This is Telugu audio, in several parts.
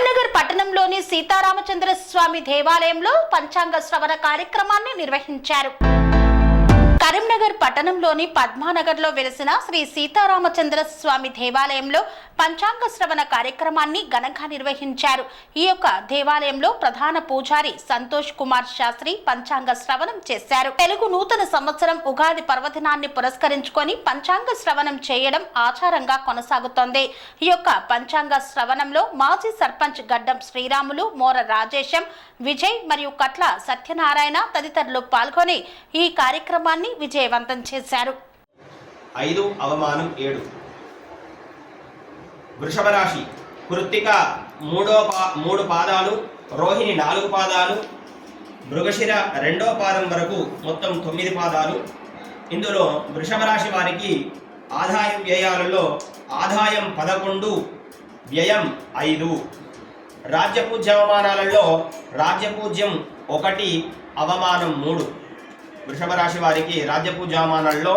కరీంనగర్ పట్టణంలోని సీతారామచంద్ర స్వామి దేవాలయంలో పంచాంగ శ్రవణ కార్యక్రమాన్ని నిర్వహించారు. కరీంనగర్ పట్టణంలోని పద్మానగర్లో వెలిసిన శ్రీ సీతారామచంద్ర స్వామి దేవాలయంలో పంచాంగ శ్రవణ కార్యక్రమాన్ని ఘనంగా నిర్వహించారు. ఈ యొక్క దేవాలయంలో ప్రధాన పూజారి సంతోష్ కుమార్ శాస్త్రి పంచాంగ శ్రవణం చేశారు. తెలుగు నూతన సంవత్సరం ఉగాది పర్వదినాన్ని పురస్కరించుకొని పంచాంగ శ్రవణం చేయడం ఆచారంగా కొనసాగుతోంది. ఈ యొక్క పంచాంగ శ్రవణంలో మాజీ సర్పంచ్ గడ్డం శ్రీరాములు, మోర రాజేశం, విజయ్ మరియు కట్ల సత్యనారాయణ తదితరులు పాల్గొని ఈ కార్యక్రమాన్ని విజయవంతం చేశారు. 5 అవమానం 7 వృషభ రాశి కృత్తిక 3 పాదాలు, రోహిణి 4 పాదాలు, మృగశిర 2వ పాదం వరకు మొత్తం 9 పాదాలు. ఇందులో వృషభ రాశి వారికి ఆదాయం వ్యయాలలో ఆదాయం 11, వ్యయం 5. రాజ్యపూజ్య అవమానాలలో రాజ్యపూజ్యం 1, అవమానం 3. వృషభ రాశి వారికి రాజ్యపూజ్య అవమానాల్లో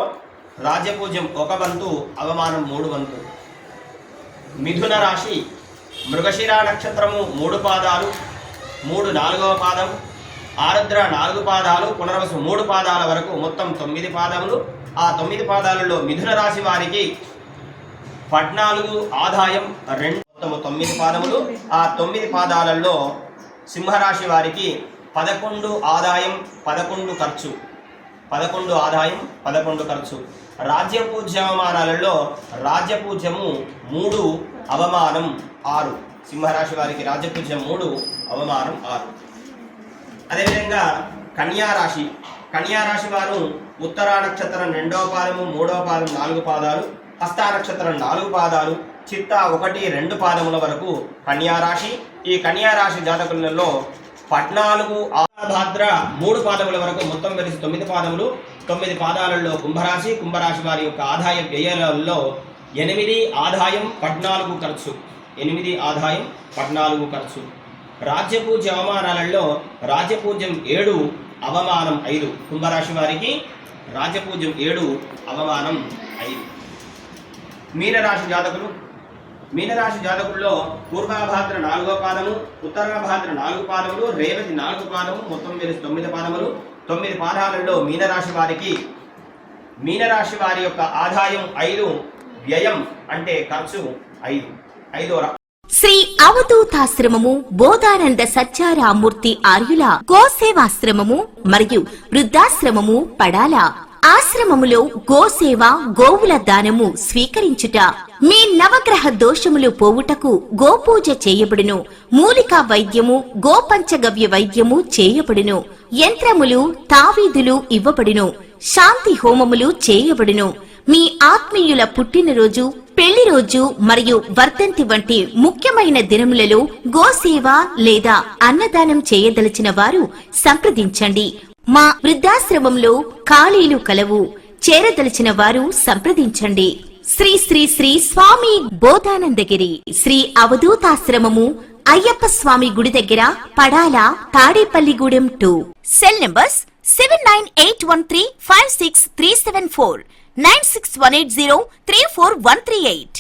రాజ్యపూజ్యం 1 వంతు, అవమానం 3 వంతు. మిథున రాశి మృగశిర నక్షత్రము 3 పాదాలు, 3 4వ పాదం, ఆరుద్ర 4 పాదాలు, పునర్వసు 3 పాదాల వరకు మొత్తం 9 పాదములు. ఆ 9 పాదాలలో మిథున రాశి వారికి 14 ఆదాయం 2, మొత్తం 9 పాదములు. ఆ 9 పాదాలలో సింహరాశి వారికి 11 ఆదాయం 11 ఖర్చు, 11 ఆదాయం 11 ఖర్చు. రాజ్యపూజ్య అవమానాలలో రాజ్యపూజ్యము 3, అవమానం 6. సింహరాశి వారికి రాజ్యపూజ్యం 3, అవమానం 6. అదేవిధంగా కన్యారాశి, కన్యారాశి వారు ఉత్తరా నక్షత్రం 2వ పాదము, 3వ పాదం 4 పాదాలు, హస్తా నక్షత్రం 4 పాదాలు, చిత్త 1, 2 పాదముల వరకు కన్యారాశి. ఈ కన్యారాశి జాతకులలో 14 భాద్ర 3 పాదముల వరకు మొత్తం కలిసి 9 పాదములు. 9 పాదాలలో కుంభరాశి, కుంభరాశి వారి యొక్క ఆదాయ వ్యయాలలో 8 ఆదాయం 14 ఖర్చు, 8 ఆదాయం 14 ఖర్చు. రాజ్యపూజ్య అవమానాలలో రాజ్యపూజ్యం 7, అవమానం 5. కుంభరాశి వారికి రాజ్యపూజ్యం 7, అవమానం 5. మీనరాశి జాతకులు, మీనరాశి జాతకుల్లో పూర్వాభాద్ర 4వ పాదము, ఉత్తరాభాద్ర 4 పాదములు, రేవతి 4 పాదము, మొత్తం కలిసి 9 పాదములు. 9 పాదాలలో మీనరాశి వారి యొక్క ఆదాయం 5, వ్యయం అంటే ఖర్చు 5. శ్రీ అవధూతాశ్రమము బోధానంద సత్యారామూర్తి ఆర్యుల గోసేవాశ్రమము మరియు వృద్ధాశ్రమము పడాల. ఆశ్రమములో గోసేవ, గోవుల దానము స్వీకరించుట, మీ నవగ్రహ దోషములు పోవుటకు గోపూజ చేయబడును. మూలికా వైద్యము, గోపంచగవ్య వైద్యము చేయబడును. యంత్రములు, తావీదులు ఇవ్వబడును. శాంతి హోమములు చేయబడును. మీ ఆత్మీయుల పుట్టినరోజు, పెళ్లి రోజు మరియు వర్ధంతి వంటి ముఖ్యమైన దినములలో గోసేవ లేదా అన్నదానం చేయదలిచిన వారు సంప్రదించండి. మా వృద్ధాశ్రమంలో ఖాళీలు కలవు. చేరదలిచిన వారు సంప్రదించండి. శ్రీ శ్రీ శ్రీ స్వామి బోధానందగిరి శ్రీ అవధూతాశ్రమము, అయ్యప్ప స్వామి గుడి దగ్గర, పడాల, తాడేపల్లిగూడెం 2. Cell numbers 7981356374, 96180341138.